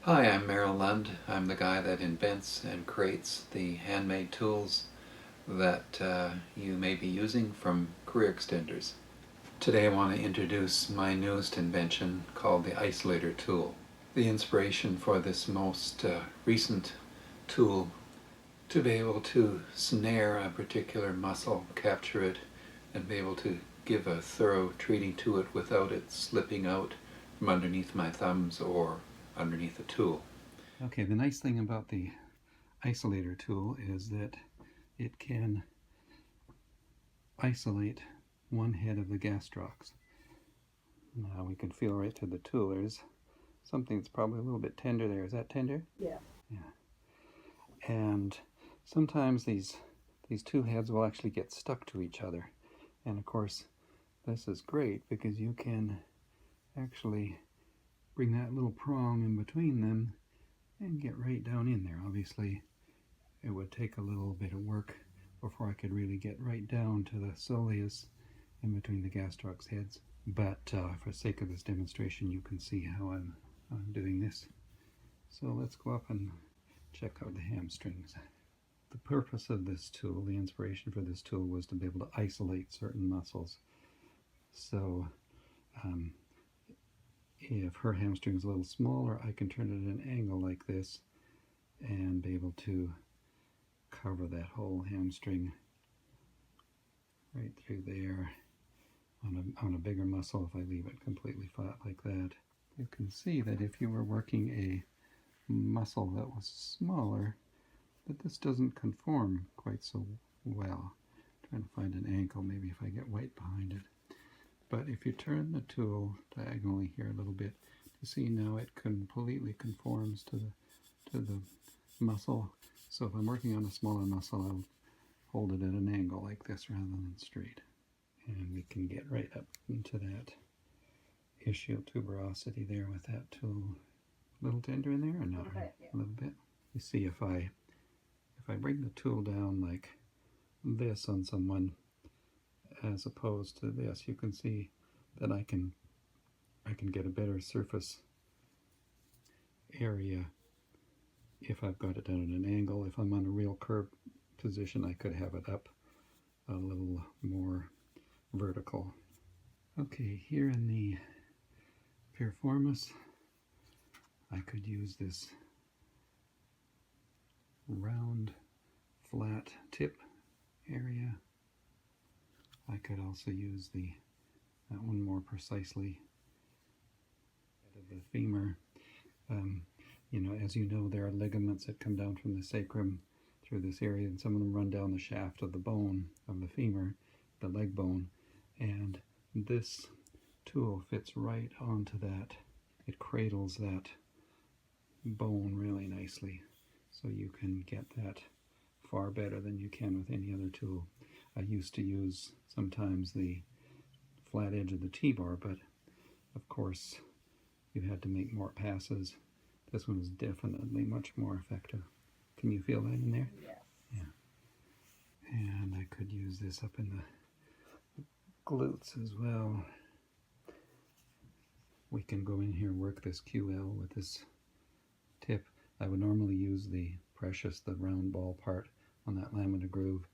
Hi, I'm Merrill Lund. I'm the guy that invents and creates the handmade tools that you may be using from career extenders. Today I want to introduce my newest invention called the ISOLATOR tool. The inspiration for this most recent tool to be able to snare a particular muscle, capture it, and be able to give a thorough treating to it without it slipping out from underneath my thumbs or underneath the tool. Okay, the nice thing about the isolator tool is that it can isolate one head of the gastrocs. Now we can feel right to the tool. There's something that's probably a little bit tender there. Is that tender? Yeah. Yeah. And sometimes these two heads will actually get stuck to each other. And of course, this is great because you can actually bring that little prong in between them and get right down in there. Obviously, it would take a little bit of work before I could really get right down to the soleus in between the gastrocs heads. But for the sake of this demonstration, you can see how I'm doing this. So let's go up and check out the hamstrings. The purpose of this tool, the inspiration for this tool, was to be able to isolate certain muscles. So if her hamstring is a little smaller, I can turn it at an angle like this and be able to cover that whole hamstring right through there. On a bigger muscle, if I leave it completely flat like that, you can see that if you were working a muscle that was smaller, that this doesn't conform quite so well. I'm trying to find an ankle, maybe if I get weight behind it. But if you turn the tool diagonally here a little bit, you see now it completely conforms to the muscle. So if I'm working on a smaller muscle, I'll hold it at an angle like this rather than straight. And we can get right up into that ischial tuberosity there with that tool. A little tender in there or not? Okay, yeah. A little bit. You see, if I bring the tool down like this on someone as opposed to this, you can see that I can get a better surface area if I've got it down at an angle. If I'm on a real curved position, I could have it up a little more vertical. Okay, here in the piriformis, I could use this round, flat tip area. I could also use that one more precisely of the femur. As you know, there are ligaments that come down from the sacrum through this area, and some of them run down the shaft of the bone of the femur, the leg bone, and this tool fits right onto that. It cradles that bone really nicely, so you can get that far better than you can with any other tool. I used to use sometimes the flat edge of the T-bar, but of course you had to make more passes. This one is definitely much more effective. Can you feel that in there? Yes. Yeah. And I could use this up in the glutes as well. We can go in here and work this QL with this tip. I would normally use the precious, the round ball part on that lamina groove,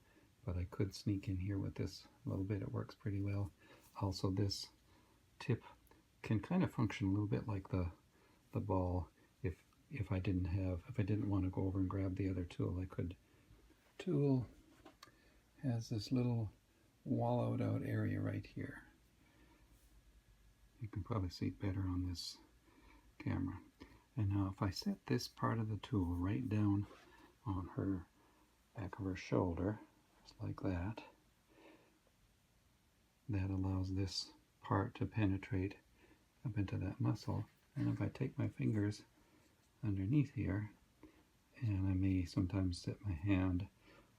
but I could sneak in here with this a little bit. It works pretty well. Also, this tip can kind of function a little bit like the ball. If I didn't want to go over and grab the other tool, I could. Tool has this little wallowed out area right here. You can probably see it better on this camera. And now if I set this part of the tool right down on her back of her shoulder, just like that, that allows this part to penetrate up into that muscle. And if I take my fingers underneath here, and I may sometimes set my hand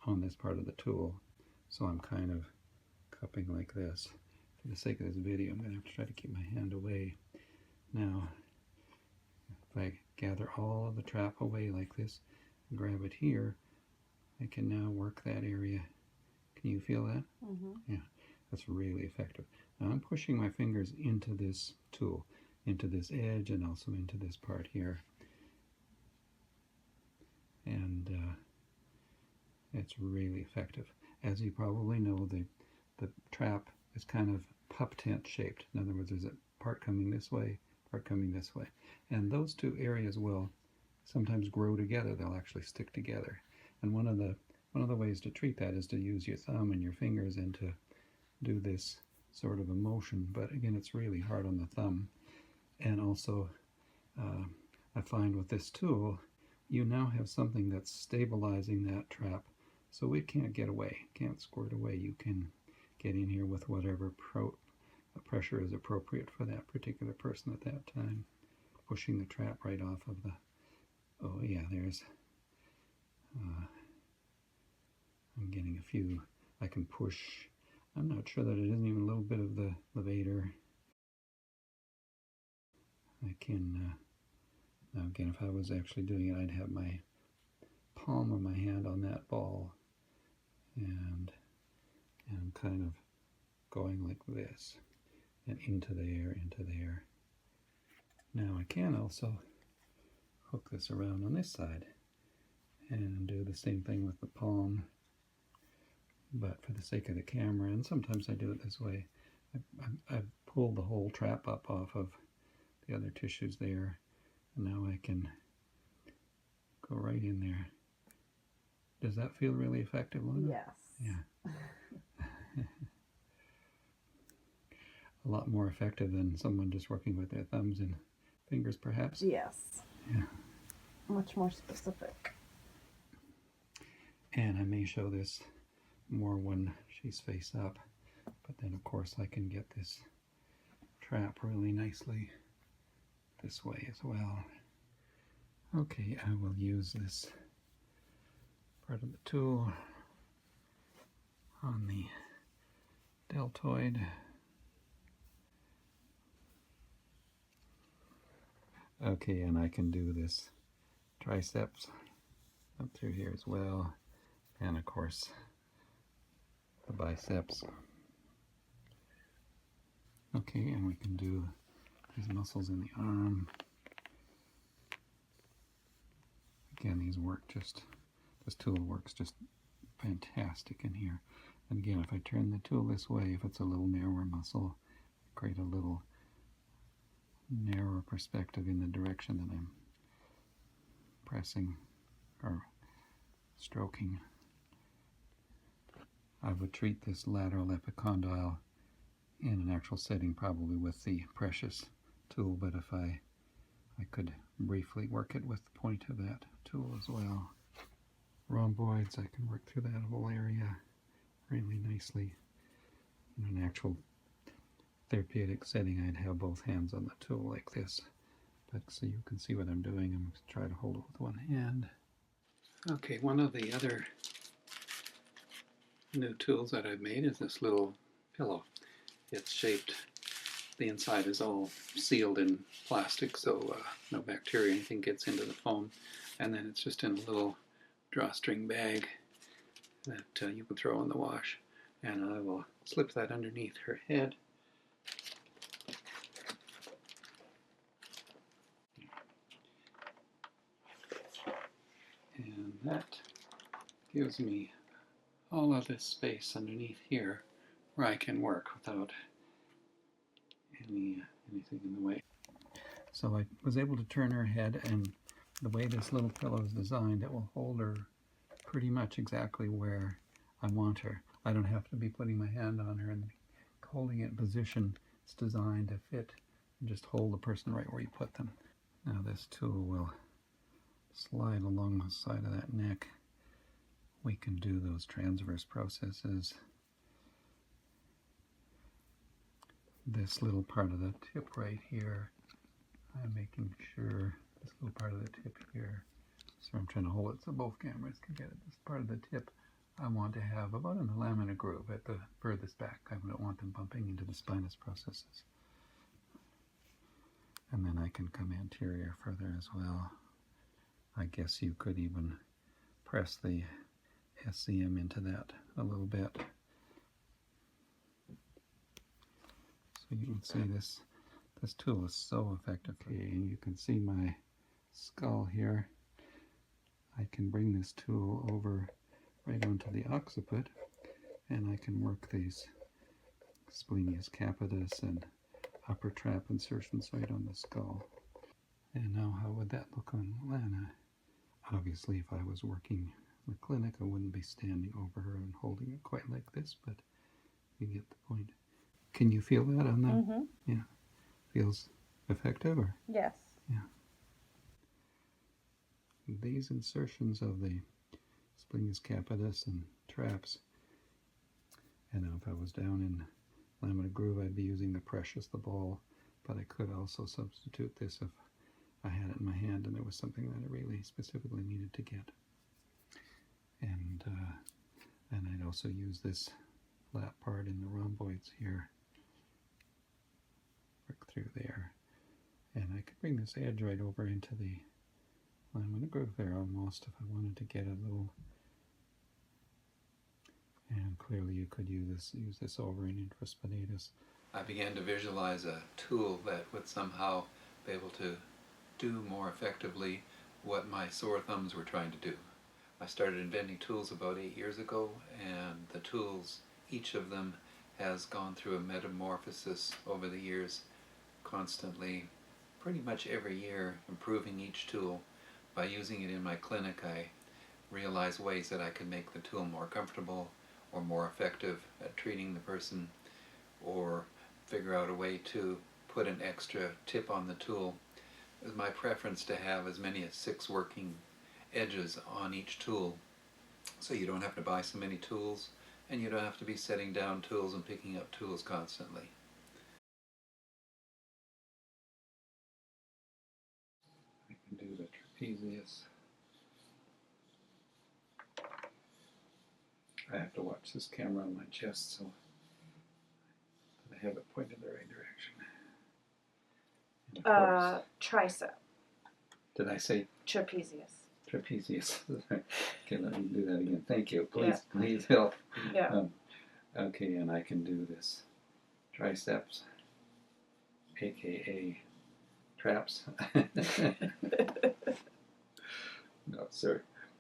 on this part of the tool, so I'm kind of cupping like this. For the sake of this video, I'm going to have to try to keep my hand away. Now, if I gather all of the trap away like this, and grab it here, I can now work that area. Can you feel that? Mm-hmm. Yeah, that's really effective. Now I'm pushing my fingers into this tool, into this edge, and also into this part here. It's really effective. As you probably know, the trap is kind of pup tent shaped. In other words, there's a part coming this way, part coming this way. And those two areas will sometimes grow together. They'll actually stick together. And one of the ways to treat that is to use your thumb and your fingers and to do this sort of a motion. But again, it's really hard on the thumb. And also, I find with this tool, you now have something that's stabilizing that trap, so it can't get away, can't squirt away. You can get in here with whatever pressure is appropriate for that particular person at that time, pushing the trap right off of the, oh yeah, there's, I'm getting a few, I can push, I'm not sure that it isn't even a little bit of the levator. I can, now again, if I was actually doing it, I'd have my palm of my hand on that ball, and I'm kind of going like this, and into there, into there. Now I can also hook this around on this side and do the same thing with the palm, but for the sake of the camera, and sometimes I do it this way, I've pulled the whole trap up off of the other tissues there, and now I can go right in there. Does that feel really effective, Luna? Yes. Yeah. A lot more effective than someone just working with their thumbs and fingers, perhaps. Yes. Yeah. Much more specific. And I may show this more when she's face up, but then of course I can get this trap really nicely this way as well. Okay, I will use this part of the tool on the deltoid. Okay, and I can do this triceps up through here as well, and of course the biceps. Okay, and we can do these muscles in the arm. Again, these work just, this tool works just fantastic in here. And again, if I turn the tool this way, if it's a little narrower muscle, create a little narrower perspective in the direction that I'm pressing or stroking. I would treat this lateral epicondyle in an actual setting probably with the Precious tool, but if I could briefly work it with the point of that tool as well. Rhomboids, I can work through that whole area really nicely. In an actual therapeutic setting, I'd have both hands on the tool like this, but so you can see what I'm doing, I'm going to try to hold it with one hand. Okay, one of the other new tools that I've made is this little pillow. It's shaped, the inside is all sealed in plastic, so no bacteria or anything gets into the foam, and then it's just in a little drawstring bag that you can throw in the wash, and I will slip that underneath her head. And that gives me all of this space underneath here where I can work without anything in the way. So I was able to turn her head, and the way this little pillow is designed, it will hold her pretty much exactly where I want her. I don't have to be putting my hand on her and holding it in position. It's designed to fit and just hold the person right where you put them. Now this tool will slide along the side of that neck. We can do those transverse processes. This little part of the tip right here, I'm making sure this little part of the tip here, so I'm trying to hold it so both cameras can get it. This part of the tip I want to have about in the lamina groove at the furthest back. I don't want them bumping into the spinous processes. And then I can come anterior further as well. I guess you could even press the SCM into that a little bit. So you can see this tool is so effective. Okay, and you can see my skull here. I can bring this tool over right onto the occiput, and I can work these splenius capitis and upper trap insertions right on the skull. And now how would that look on Lana? Obviously, if I was working in the clinic, I wouldn't be standing over her and holding it quite like this, but you get the point. Can you feel that on that? Mm-hmm. Yeah. Feels effective? Or Yes. yeah. These insertions of the splenius capitis and traps, and now if I was down in lamina groove, I'd be using the precious, the ball, but I could also substitute this if I had it in my hand and there was something that I really specifically needed to get. And I'd also use this flat part in the rhomboids here, work through there, and I could bring this edge right over into the lamina groove there almost if I wanted to get a little. And clearly you could use this over in infraspinatus. I began to visualize a tool that would somehow be able to do more effectively what my sore thumbs were trying to do. I started inventing tools about 8 years ago, and the tools, each of them has gone through a metamorphosis over the years, constantly, pretty much every year, improving each tool. By using it in my clinic, I realized ways that I could make the tool more comfortable or more effective at treating the person, or figure out a way to put an extra tip on the tool. It was my preference to have as many as 6 working edges on each tool, so you don't have to buy so many tools, and you don't have to be setting down tools and picking up tools constantly. I can do the trapezius. I have to watch this camera on my chest so I have it pointed the right direction. And of course, Tricep. did I say Trapezius. trapezius? Okay, let me do that again. Thank you. Yeah. Please help. Yeah. Okay, and I can do this triceps, aka traps. No, sorry.